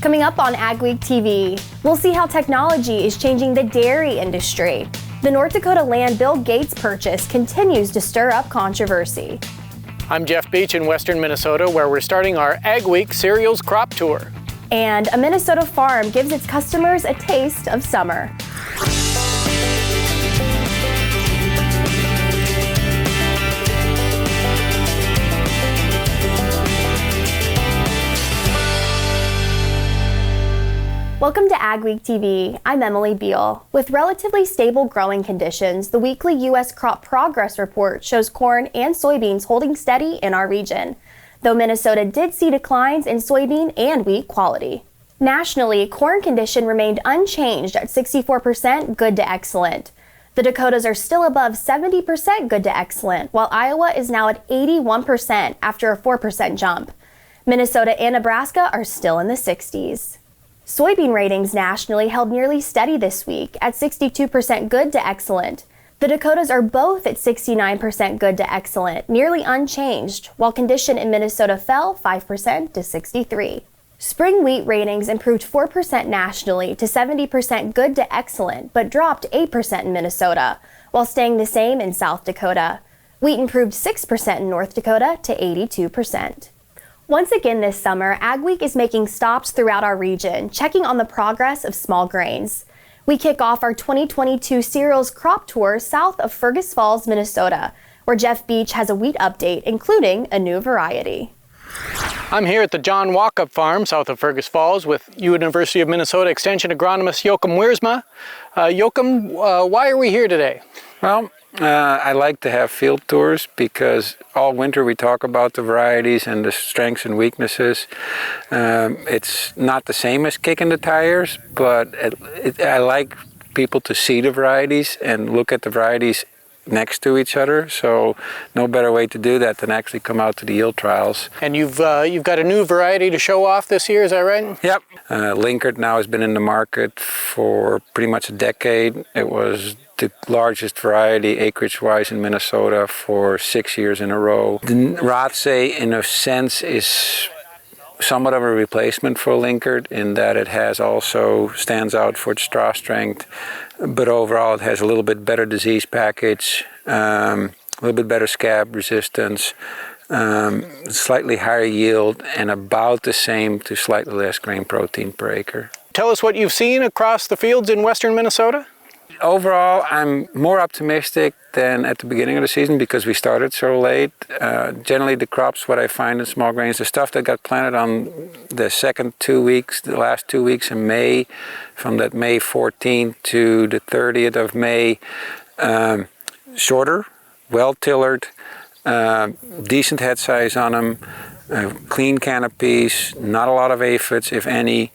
Coming up on Agweek TV, we'll see how technology is changing the dairy industry. The North Dakota land Bill Gates purchase continues to stir up controversy. I'm Jeff Beach in western Minnesota, where we're starting our Agweek cereals crop tour. And a Minnesota farm gives its customers a taste of summer. Welcome to Agweek TV. I'm Emily Beal. With relatively stable growing conditions, the weekly U.S. Crop Progress Report shows corn and soybeans holding steady in our region, though Minnesota did see declines in soybean and wheat quality. Nationally, corn condition remained unchanged at 64% good to excellent. The Dakotas are still above 70% good to excellent, while Iowa is now at 81% after a 4% jump. Minnesota and Nebraska are still in the 60s. Soybean ratings nationally held nearly steady this week at 62% good to excellent. The Dakotas are both at 69% good to excellent, nearly unchanged, while condition in Minnesota fell 5% to 63%. Spring wheat ratings improved 4% nationally to 70% good to excellent, but dropped 8% in Minnesota, while staying the same in South Dakota. Wheat improved 6% in North Dakota to 82%. Once again this summer, Agweek is making stops throughout our region, checking on the progress of small grains. We kick off our 2022 cereals crop tour south of Fergus Falls, Minnesota, where Jeff Beach has a wheat update, including a new variety. I'm here at the John Walkup Farm south of Fergus Falls with University of Minnesota Extension agronomist Joachim Wiersma. Joachim, why are we here today? Well, I like to have field tours because all winter we talk about the varieties and the strengths and weaknesses. It's not the same as kicking the tires, but I like people to see the varieties and look at the varieties next to each other. So no better way to do that than actually come out to the yield trials. And you've got a new variety to show off this year, is that right? Yep. Linkert now has been in the market for pretty much a decade. It was the largest variety acreage-wise in Minnesota for 6 years in a row. The Rotsay, in a sense, is somewhat of a replacement for Linkert in that it has also stands out for its straw strength, but overall it has a little bit better disease package, a little bit better scab resistance, slightly higher yield, and about the same to slightly less grain protein per acre. Tell us what you've seen across the fields in western Minnesota. Overall, I'm more optimistic than at the beginning of the season because we started so late. Generally, the crops, what I find in small grains, the stuff that got planted on the last 2 weeks in May, from that May 14th to the 30th of May, shorter, well-tillered, decent head size on them, clean canopies, not a lot of aphids, if any.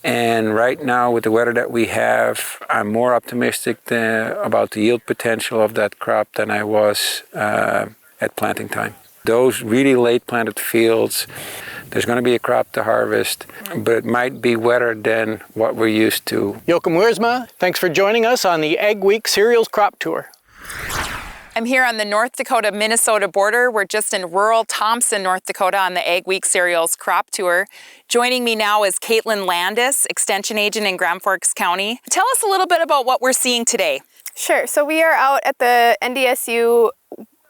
And right now, with the weather that we have, I'm more optimistic about the yield potential of that crop than I was at planting time. Those really late planted fields, there's going to be a crop to harvest, but it might be wetter than what we're used to. Joachim Wiersma, thanks for joining us on the Agweek Cereals Crop Tour. I'm here on the North Dakota-Minnesota border. We're just in rural Thompson, North Dakota on the Agweek Cereals Crop Tour. Joining me now is Caitlin Landis, Extension Agent in Grand Forks County. Tell us a little bit about what we're seeing today. Sure. So we are out at the NDSU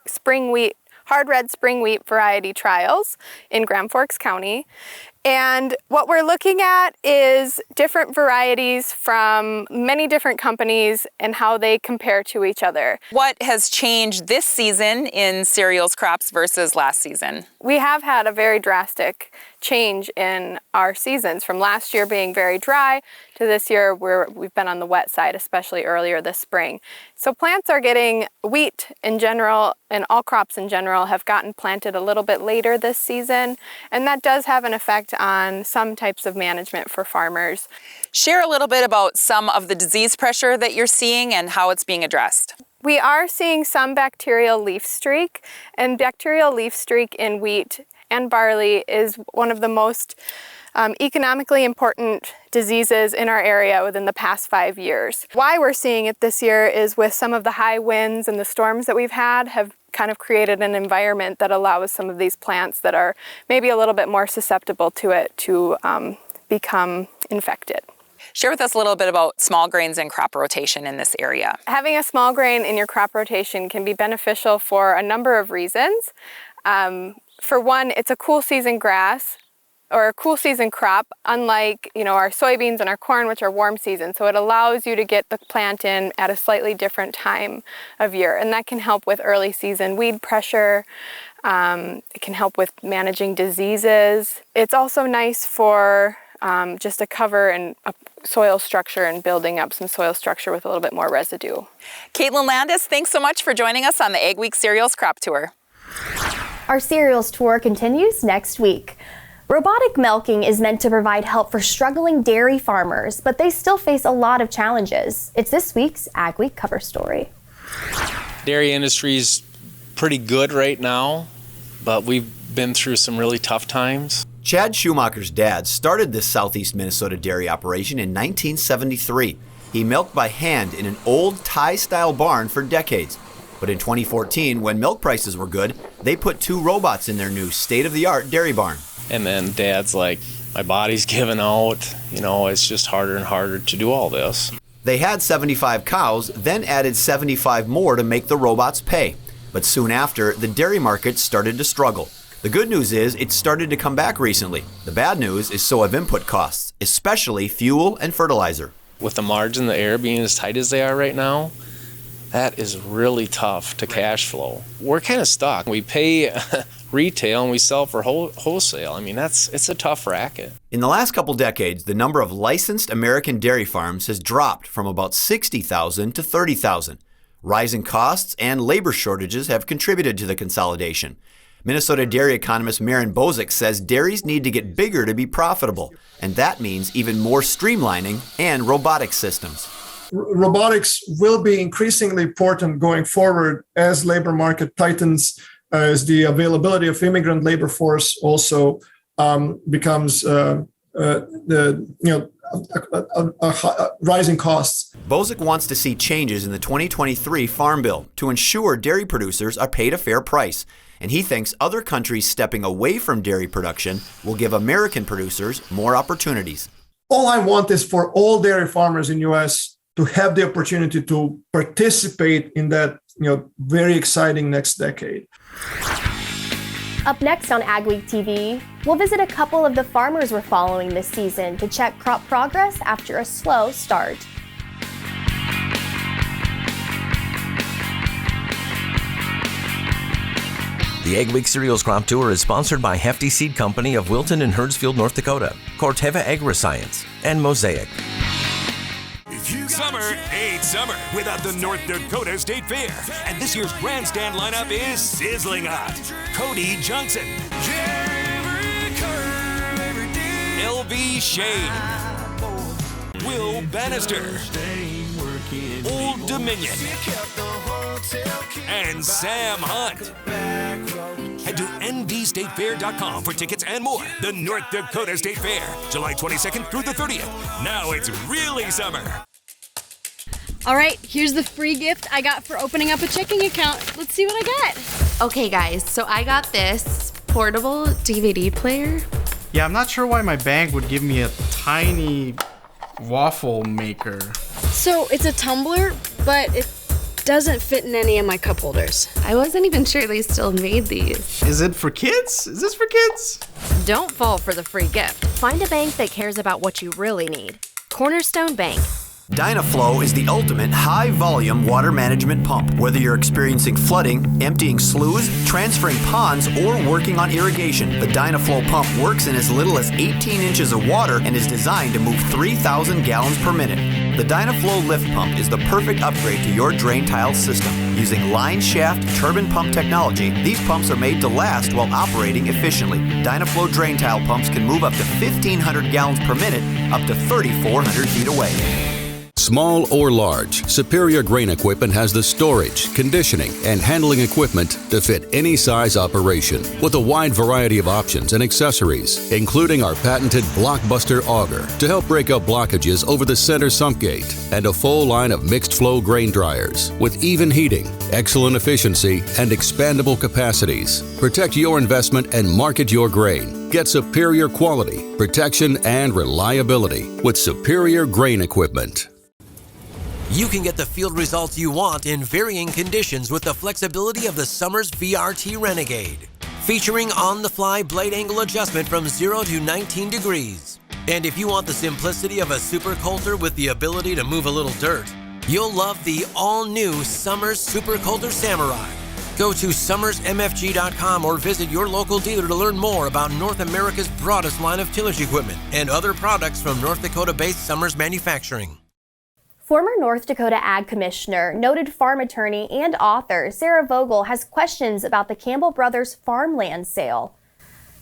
spring wheat, hard red spring wheat variety trials in Grand Forks County. And what we're looking at is different varieties from many different companies and how they compare to each other. What has changed this season in cereals crops versus last season? We have had a very drastic change in our seasons, from last year being very dry to this year where we've been on the wet side, especially earlier this spring. So plants are getting, wheat in general and all crops in general have gotten planted a little bit later this season, and that does have an effect on some types of management for farmers. Share a little bit about some of the disease pressure that you're seeing and how it's being addressed. We are seeing some bacterial leaf streak, and bacterial leaf streak in wheat and barley is one of the most economically important diseases in our area within the past 5 years. Why we're seeing it this year is with some of the high winds and the storms that we've had have kind of created an environment that allows some of these plants that are maybe a little bit more susceptible to it to become infected. Share with us a little bit about small grains and crop rotation in this area. Having a small grain in your crop rotation can be beneficial for a number of reasons. For one, it's a cool season grass or a cool season crop, unlike our soybeans and our corn, which are warm season. So it allows you to get the plant in at a slightly different time of year, and that can help with early season weed pressure. It can help with managing diseases. It's also nice for just a cover and a soil structure and building up some soil structure with a little bit more residue. Caitlin Landis, thanks so much for joining us on the Agweek Cereals Crop Tour. Our cereals tour continues next week. Robotic milking is meant to provide help for struggling dairy farmers, but they still face a lot of challenges. It's this week's Agweek cover story. Dairy industry's pretty good right now, but we've been through some really tough times. Chad Schumacher's dad started this southeast Minnesota dairy operation in 1973. He milked by hand in an old tie-style barn for decades. But in 2014, when milk prices were good, they put 2 robots in their new state-of-the-art dairy barn. And then Dad's like, my body's giving out, it's just harder and harder to do all this. They had 75 cows, then added 75 more to make the robots pay. But soon after, the dairy market started to struggle. The good news is it started to come back recently. The bad news is so have input costs, especially fuel and fertilizer. With the margin in the air being as tight as they are right now, that is really tough to cash flow. We're kind of stuck. We pay retail and we sell for wholesale. It's a tough racket. In the last couple decades, the number of licensed American dairy farms has dropped from about 60,000 to 30,000. Rising costs and labor shortages have contributed to the consolidation. Minnesota dairy economist Maren Bozick says dairies need to get bigger to be profitable, and that means even more streamlining and robotic systems. Robotics will be increasingly important going forward as labor market tightens, as the availability of immigrant labor force also becomes rising costs. Bozick wants to see changes in the 2023 Farm Bill to ensure dairy producers are paid a fair price, and he thinks other countries stepping away from dairy production will give American producers more opportunities. All I want is for all dairy farmers in U.S. to have the opportunity to participate in that, very exciting next decade. Up next on Agweek TV, we'll visit a couple of the farmers we're following this season to check crop progress after a slow start. The Agweek Cereals Crop Tour is sponsored by Hefty Seed Company of Wilton and Herdsfield, North Dakota, Corteva Agriscience, and Mosaic. Summer ain't summer without the North Dakota State Fair. And this year's grandstand lineup is sizzling hot. Cody Johnson, LV Shane, Will Bannister, Old Dominion, and Sam Hunt. Head to ndstatefair.com for tickets and more. The North Dakota State Fair, July 22nd through the 30th. Now it's really summer. All right, here's the free gift I got for opening up a checking account. Let's see what I got. Okay, guys, so I got this portable DVD player. Yeah, I'm not sure why my bank would give me a tiny waffle maker. So it's a tumbler, but it doesn't fit in any of my cup holders. I wasn't even sure they still made these. Is it for kids? Is this for kids? Don't fall for the free gift. Find a bank that cares about what you really need. Cornerstone Bank. Dynaflow is the ultimate high-volume water management pump. Whether you're experiencing flooding, emptying sloughs, transferring ponds, or working on irrigation, the Dynaflow pump works in as little as 18 inches of water and is designed to move 3,000 gallons per minute. The Dynaflow lift pump is the perfect upgrade to your drain tile system. Using line shaft turbine pump technology, these pumps are made to last while operating efficiently. Dynaflow drain tile pumps can move up to 1,500 gallons per minute, up to 3,400 feet away. Small or large, Superior Grain Equipment has the storage, conditioning, and handling equipment to fit any size operation with a wide variety of options and accessories, including our patented Blockbuster auger to help break up blockages over the center sump gate, and a full line of mixed flow grain dryers with even heating, excellent efficiency, and expandable capacities. Protect your investment and market your grain. Get superior quality, protection, and reliability with Superior Grain Equipment. You can get the field results you want in varying conditions with the flexibility of the Summers VRT Renegade. Featuring on-the-fly blade angle adjustment from 0 to 19 degrees. And if you want the simplicity of a super coulter with the ability to move a little dirt, you'll love the all-new Summers Super Coulter Samurai. Go to summersmfg.com or visit your local dealer to learn more about North America's broadest line of tillage equipment and other products from North Dakota-based Summers Manufacturing. Former North Dakota Ag Commissioner, noted farm attorney, and author Sarah Vogel has questions about the Campbell brothers' farmland sale.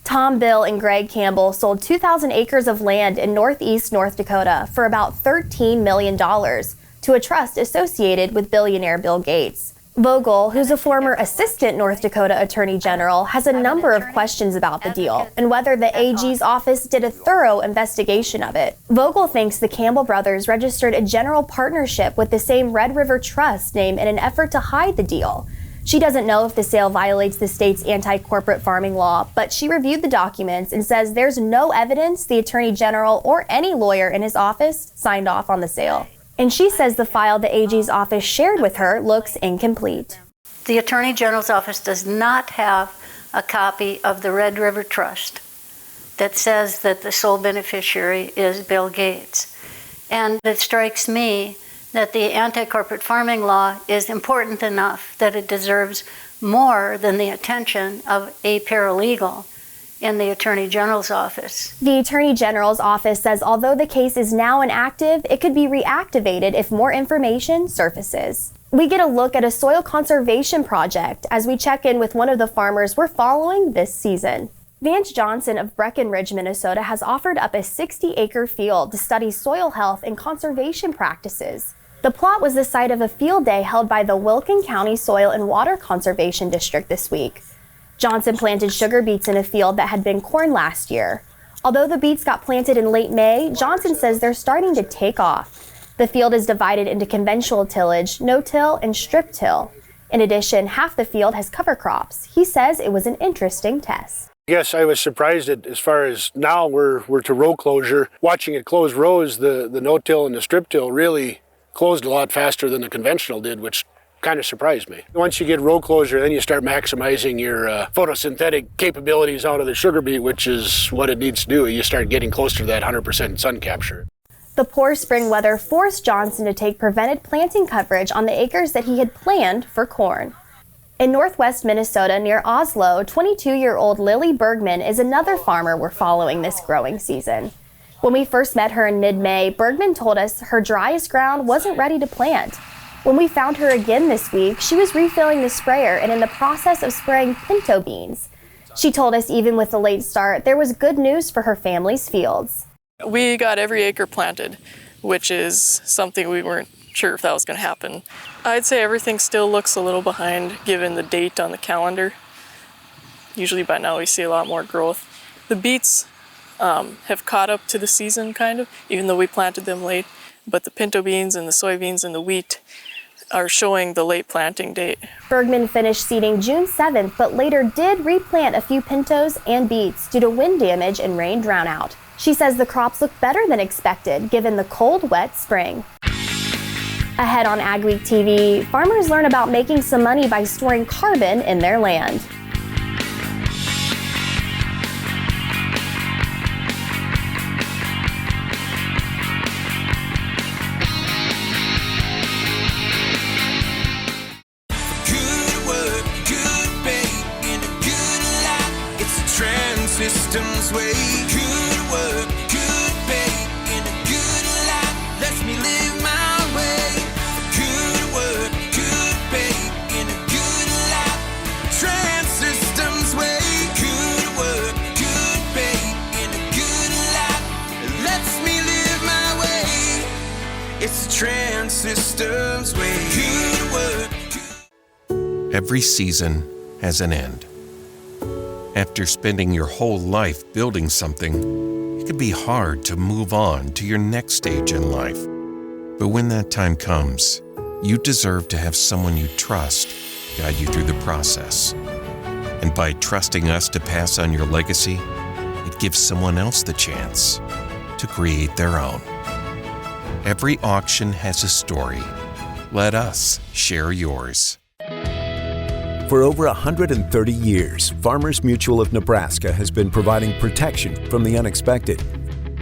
Tom, Bill, and Greg Campbell sold 2,000 acres of land in northeast North Dakota for about $13 million to a trust associated with billionaire Bill Gates. Vogel, who's a former assistant North Dakota Attorney General, has a number of questions about the deal and whether the AG's office did a thorough investigation of it. Vogel thinks the Campbell brothers registered a general partnership with the same Red River Trust name in an effort to hide the deal. She doesn't know if the sale violates the state's anti-corporate farming law, but she reviewed the documents and says there's no evidence the Attorney General or any lawyer in his office signed off on the sale. And she says the file the AG's office shared with her looks incomplete. The Attorney General's office does not have a copy of the Red River Trust that says that the sole beneficiary is Bill Gates. And it strikes me that the anti-corporate farming law is important enough that it deserves more than the attention of a paralegal in the Attorney General's office. The Attorney General's office says although the case is now inactive, it could be reactivated if more information surfaces. We get a look at a soil conservation project as we check in with one of the farmers we're following this season. Vance Johnson of Breckenridge, Minnesota has offered up a 60-acre field to study soil health and conservation practices. The plot was the site of a field day held by the Wilkin County Soil and Water Conservation District this week. Johnson planted sugar beets in a field that had been corn last year. Although the beets got planted in late May, Johnson says they're starting to take off. The field is divided into conventional tillage, no-till, and strip-till. In addition, half the field has cover crops. He says it was an interesting test. Yes, I was surprised at as far as now we're to row closure. Watching it close rows, the no-till and the strip-till really closed a lot faster than the conventional did, which kind of surprised me. Once you get row closure, then you start maximizing your photosynthetic capabilities out of the sugar beet, which is what it needs to do. You start getting closer to that 100% sun capture. The poor spring weather forced Johnson to take prevented planting coverage on the acres that he had planned for corn. In northwest Minnesota near Oslo, 22-year-old Lily Bergman is another farmer we're following this growing season. When we first met her in mid-May, Bergman told us her driest ground wasn't ready to plant. When we found her again this week, she was refilling the sprayer and in the process of spraying pinto beans. She told us even with the late start, there was good news for her family's fields. We got every acre planted, which is something we weren't sure if that was going to happen. I'd say everything still looks a little behind given the date on the calendar. Usually by now we see a lot more growth. The beets have caught up to the season kind of, even though we planted them late. But the pinto beans and the soybeans and the wheat are showing the late planting date. Bergman finished seeding June 7th, but later did replant a few pintos and beets due to wind damage and rain brownout. She says the crops look better than expected given the cold, wet spring. Ahead on Agweek TV, farmers learn about making some money by storing carbon in their land. Systems way. Good work, good pay, in a good life, lets me live my way. Good work, good pay, in a good life, Trans Systems way. Good work, good pay, in a good life, lets me live my way. It's the Trans Systems way. Good work. Every season has an end. After spending your whole life building something, it can be hard to move on to your next stage in life. But when that time comes, you deserve to have someone you trust guide you through the process. And by trusting us to pass on your legacy, it gives someone else the chance to create their own. Every auction has a story. Let us share yours. For over 130 years, Farmers Mutual of Nebraska has been providing protection from the unexpected.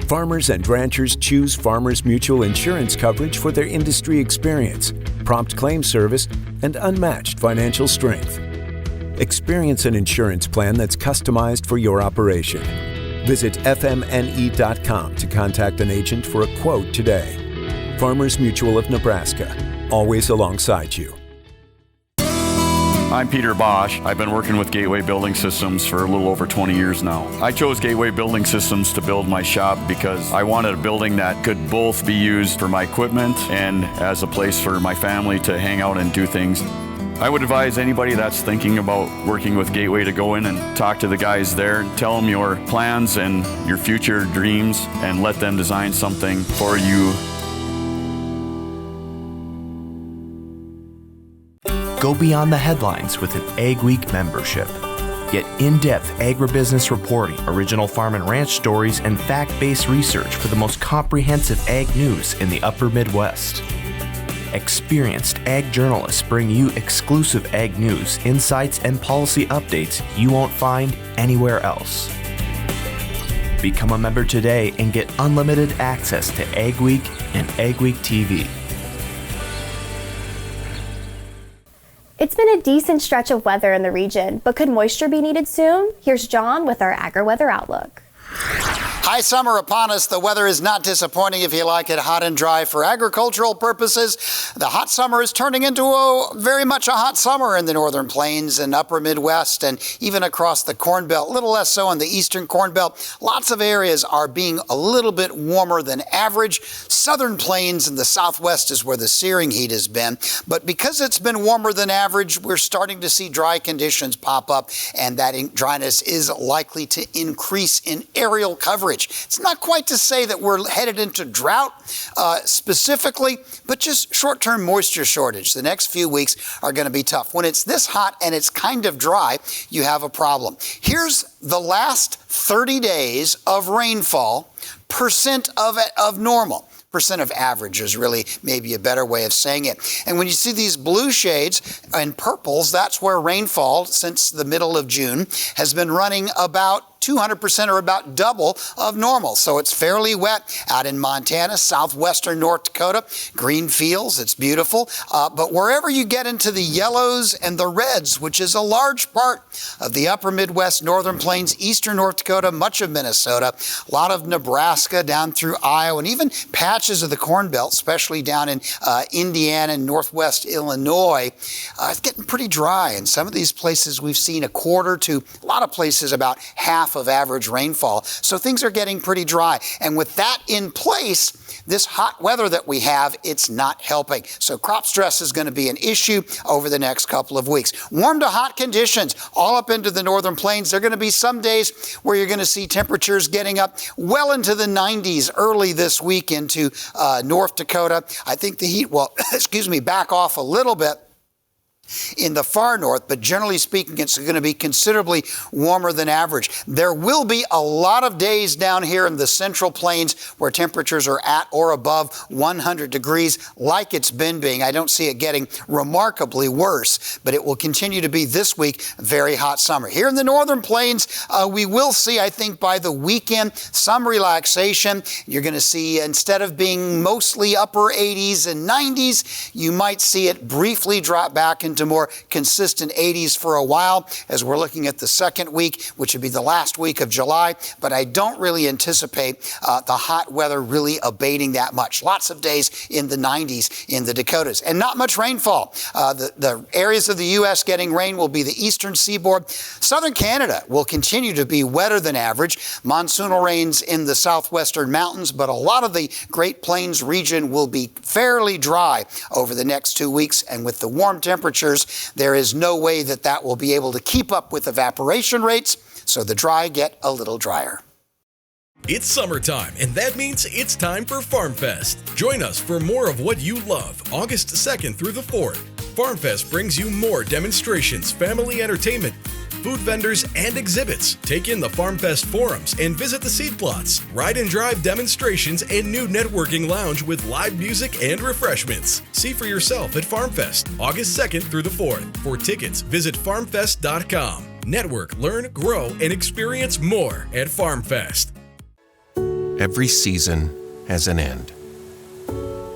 Farmers and ranchers choose Farmers Mutual insurance coverage for their industry experience, prompt claim service, and unmatched financial strength. Experience an insurance plan that's customized for your operation. Visit fmne.com to contact an agent for a quote today. Farmers Mutual of Nebraska, always alongside you. I'm Peter Bosch. I've been working with Gateway Building Systems for a little over 20 years now. I chose Gateway Building Systems to build my shop because I wanted a building that could both be used for my equipment and as a place for my family to hang out and do things. I would advise anybody that's thinking about working with Gateway to go in and talk to the guys there, tell them your plans and your future dreams, and let them design something for you. Go beyond the headlines with an Agweek membership. Get in-depth agribusiness reporting, original farm and ranch stories, and fact-based research for the most comprehensive ag news in the upper Midwest. Experienced ag journalists bring you exclusive ag news, insights, and policy updates you won't find anywhere else. Become a member today and get unlimited access to Agweek and Agweek TV. It's been a decent stretch of weather in the region, but could moisture be needed soon? Here's John with our agri-weather outlook. High summer upon us. The weather is not disappointing if you like it hot and dry for agricultural purposes. The hot summer is turning into very much a hot summer in the northern plains and upper Midwest and even across the Corn Belt. A little less so in the eastern Corn Belt. Lots of areas are being a little bit warmer than average. Southern plains and the southwest is where the searing heat has been. But because it's been warmer than average, we're starting to see dry conditions pop up, and that dryness is likely to increase in aerial coverage. It's not quite to say that we're headed into drought specifically, but just short-term moisture shortage. The next few weeks are going to be tough. When it's this hot and it's kind of dry, you have a problem. Here's the last 30 days of rainfall, percent of normal. Percent of average is really maybe a better way of saying it. And when you see these blue shades and purples, that's where rainfall since the middle of June has been running about 200% or about double of normal. So it's fairly wet out in Montana, southwestern North Dakota, green fields, it's beautiful. But wherever you get into the yellows and the reds, which is a large part of the upper Midwest, northern plains, eastern North Dakota, much of Minnesota, a lot of Nebraska down through Iowa, and even patches of the Corn Belt, especially down in Indiana and northwest Illinois, it's getting pretty dry. In some of these places we've seen a quarter to a lot of places about half of average rainfall. So things are getting pretty dry. And with that in place, this hot weather that we have, it's not helping. So crop stress is going to be an issue over the next couple of weeks. Warm to hot conditions all up into the northern plains. There are going to be some days where you're going to see temperatures getting up well into the 90s early this week into North Dakota. I think the heat will, back off a little bit in the far north, but generally speaking, it's going to be considerably warmer than average. There will be a lot of days down here in the central plains where temperatures are at or above 100 degrees like it's been being. I don't see it getting remarkably worse, but it will continue to be this week very hot summer. Here in the northern plains, we will see, I think, by the weekend, some relaxation. You're going to see, instead of being mostly upper 80s and 90s, you might see it briefly drop back into more consistent 80s for a while as we're looking at the second week, which would be the last week of July. But I don't really anticipate the hot weather really abating that much. Lots of days in the 90s in the Dakotas and not much rainfall. The areas of the U.S. getting rain will be the eastern seaboard. Southern Canada will continue to be wetter than average. Monsoonal rains in the southwestern mountains, but a lot of the Great Plains region will be fairly dry over the next 2 weeks. And with the warm temperatures, there is no way that that will be able to keep up with evaporation rates, so the dry get a little drier. It's summertime, and that means it's time for Farm Fest. Join us for more of what you love, August 2nd through the 4th. Farm Fest brings you more demonstrations, family entertainment, food vendors, and exhibits. Take in the FarmFest forums and visit the seed plots. Ride and drive demonstrations and new networking lounge with live music and refreshments. See for yourself at FarmFest, August 2nd through the 4th. For tickets, visit farmfest.com. Network, learn, grow, and experience more at FarmFest. Every season has an end.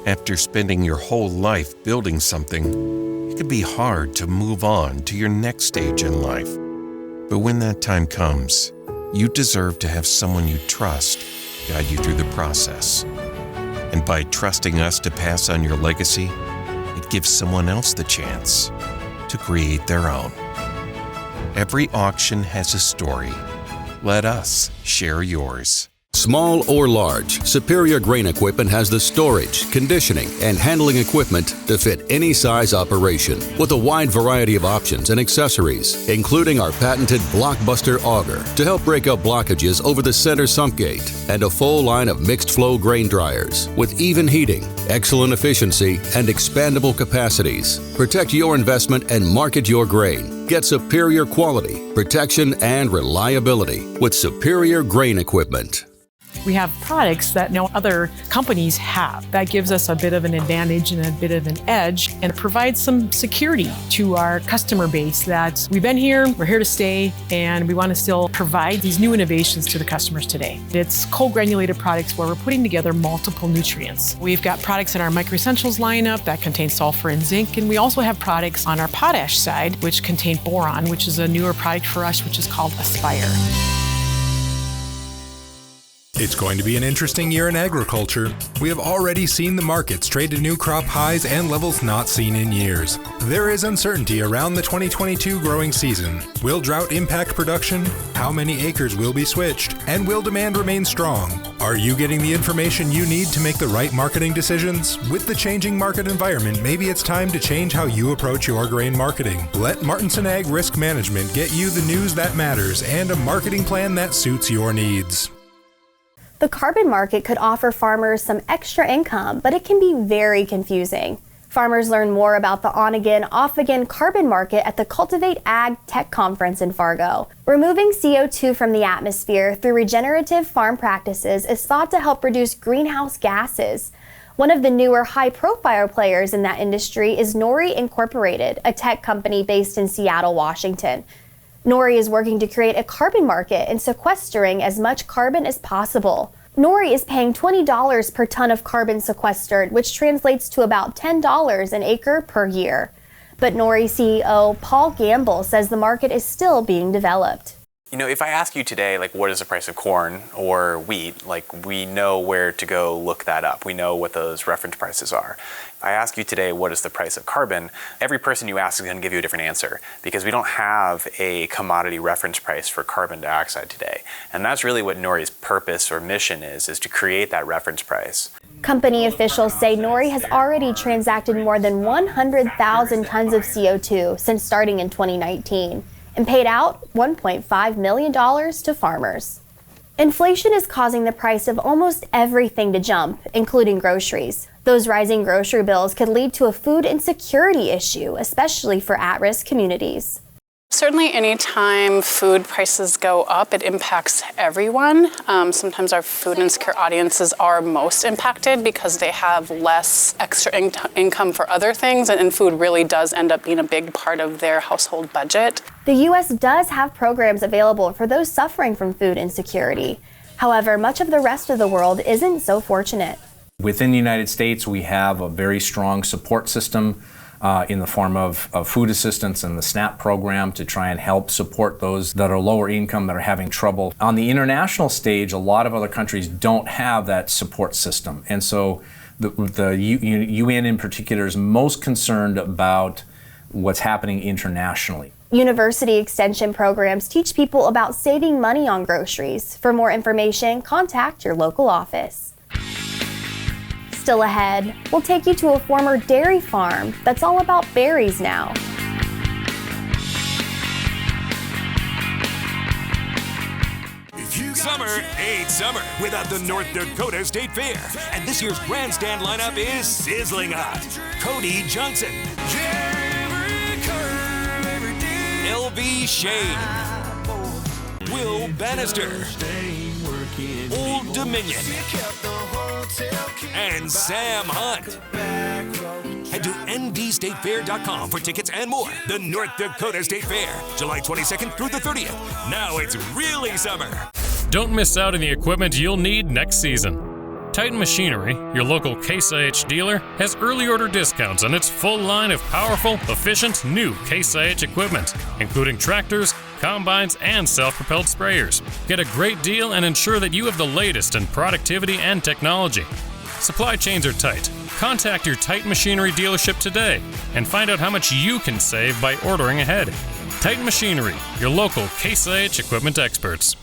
After spending your whole life building something, it can be hard to move on to your next stage in life. But when that time comes, you deserve to have someone you trust guide you through the process. And by trusting us to pass on your legacy, it gives someone else the chance to create their own. Every auction has a story. Let us share yours. Small or large, Superior Grain Equipment has the storage, conditioning, and handling equipment to fit any size operation with a wide variety of options and accessories, including our patented Blockbuster auger to help break up blockages over the center sump gate, and a full line of mixed flow grain dryers with even heating, excellent efficiency, and expandable capacities. Protect your investment and market your grain. Get superior quality, protection, and reliability with Superior Grain Equipment. We have products that no other companies have. That gives us a bit of an advantage and a bit of an edge, and it provides some security to our customer base that we've been here, we're here to stay, and we want to still provide these new innovations to the customers today. It's cold granulated products where we're putting together multiple nutrients. We've got products in our Micro Essentials lineup that contain sulfur and zinc, and we also have products on our potash side which contain boron, which is a newer product for us, which is called Aspire. It's going to be an interesting year in agriculture. We have already seen the markets trade to new crop highs and levels not seen in years. There is uncertainty around the 2022 growing season. Will drought impact production? How many acres will be switched? And will demand remain strong? Are you getting the information you need to make the right marketing decisions? With the changing market environment, maybe it's time to change how you approach your grain marketing. Let Martinson Ag Risk Management get you the news that matters and a marketing plan that suits your needs. The carbon market could offer farmers some extra income, but it can be very confusing. Farmers learn more about the on-again, off-again carbon market at the Cultivate Ag Tech Conference in Fargo. Removing CO2 from the atmosphere through regenerative farm practices is thought to help reduce greenhouse gases. One of the newer high-profile players in that industry is Nori Incorporated, a tech company based in Seattle, Washington. Nori is working to create a carbon market and sequestering as much carbon as possible. Nori is paying $20 per ton of carbon sequestered, which translates to about $10 an acre per year. But Nori CEO Paul Gamble says the market is still being developed. You know, if I ask you today, like, what is the price of corn or wheat, like, we know where to go look that up. We know what those reference prices are. If I ask you today, what is the price of carbon, every person you ask is going to give you a different answer because we don't have a commodity reference price for carbon dioxide today. And that's really what Nori's purpose or mission is to create that reference price. Company officials say Nori has already transacted more than 100,000 tons of CO2 since starting in 2019. And paid out $1.5 million to farmers. Inflation is causing the price of almost everything to jump, including groceries. Those rising grocery bills could lead to a food insecurity issue, especially for at-risk communities. Certainly anytime food prices go up, it impacts everyone. Sometimes our food insecure audiences are most impacted because they have less extra income for other things, and food really does end up being a big part of their household budget. The U.S. does have programs available for those suffering from food insecurity. However, much of the rest of the world isn't so fortunate. Within the United States, we have a very strong support system in the form of food assistance and the SNAP program to try and help support those that are lower income that are having trouble. On the international stage, a lot of other countries don't have that support system. And so the UN in particular is most concerned about what's happening internationally. University extension programs teach people about saving money on groceries. For more information, contact your local office. Still ahead, we'll take you to a former dairy farm that's all about berries now. Summer ain't summer without the North Dakota State Fair. And this year's grandstand lineup is sizzling hot. Cody Johnson, LV Shane, Will Bannister, Old Dominion, and Sam Hunt. Head to ndstatefair.com for tickets and more. The North Dakota State Fair, July 22nd through the 30th. Now it's really summer. Don't miss out on the equipment you'll need next season. Titan Machinery, your local Case IH dealer, has early order discounts on its full line of powerful, efficient, new Case IH equipment, including tractors, combines, and self-propelled sprayers. Get a great deal and ensure that you have the latest in productivity and technology. Supply chains are tight. Contact your Titan Machinery dealership today and find out how much you can save by ordering ahead. Titan Machinery, your local Case IH equipment experts.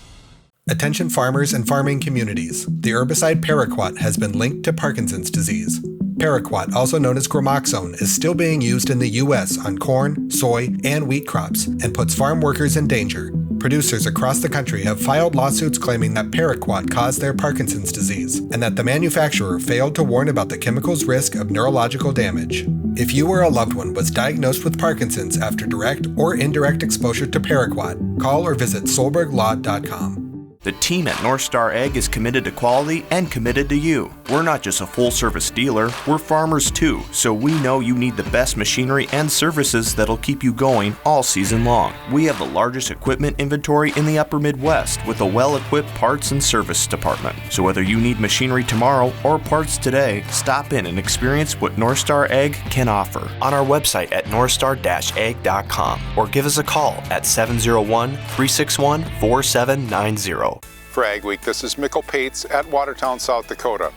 Attention farmers and farming communities. The herbicide paraquat has been linked to Parkinson's disease. Paraquat, also known as Gramoxone, is still being used in the U.S. on corn, soy, and wheat crops and puts farm workers in danger. Producers across the country have filed lawsuits claiming that paraquat caused their Parkinson's disease and that the manufacturer failed to warn about the chemical's risk of neurological damage. If you or a loved one was diagnosed with Parkinson's after direct or indirect exposure to paraquat, call or visit solberglaw.com. The team at North Star Ag is committed to quality and committed to you. We're not just a full-service dealer, we're farmers too, so we know you need the best machinery and services that'll keep you going all season long. We have the largest equipment inventory in the upper Midwest with a well-equipped parts and service department. So whether you need machinery tomorrow or parts today, stop in and experience what North Star Ag can offer on our website at northstar-ag.com or give us a call at 701-361-4790. For Agweek, this is Mikkel Pates at Watertown, South Dakota.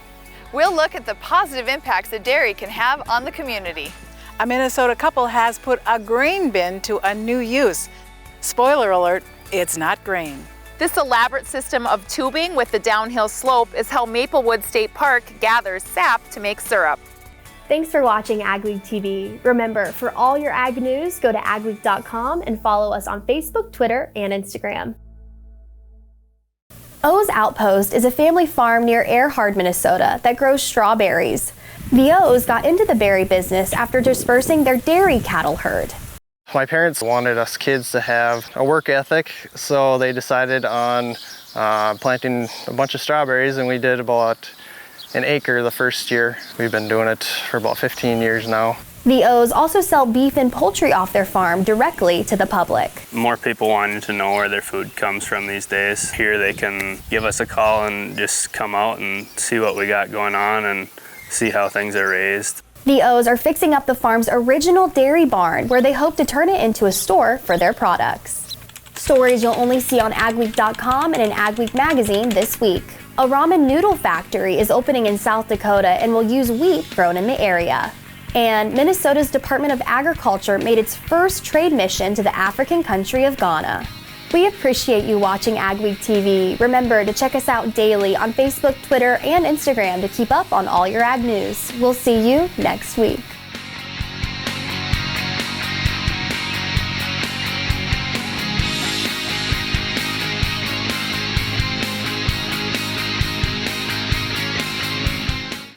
We'll look at the positive impacts that dairy can have on the community. A Minnesota couple has put a grain bin to a new use. Spoiler alert, it's not grain. This elaborate system of tubing with the downhill slope is how Maplewood State Park gathers sap to make syrup. Thanks for watching Agweek TV. Remember, for all your ag news, go to agweek.com and follow us on Facebook, Twitter, and Instagram. O's Outpost is a family farm near Earhart, Minnesota that grows strawberries. The O's got into the berry business after dispersing their dairy cattle herd. My parents wanted us kids to have a work ethic, so they decided on planting a bunch of strawberries, and we did about an acre the first year. We've been doing it for about 15 years now. The O's also sell beef and poultry off their farm directly to the public. More people wanting to know where their food comes from these days. Here they can give us a call and just come out and see what we got going on and see how things are raised. The O's are fixing up the farm's original dairy barn, where they hope to turn it into a store for their products. Stories you'll only see on agweek.com and in Agweek magazine this week. A ramen noodle factory is opening in South Dakota and will use wheat grown in the area. And Minnesota's Department of Agriculture made its first trade mission to the African country of Ghana. We appreciate you watching Agweek TV. Remember to check us out daily on Facebook, Twitter, and Instagram to keep up on all your ag news. We'll see you next week.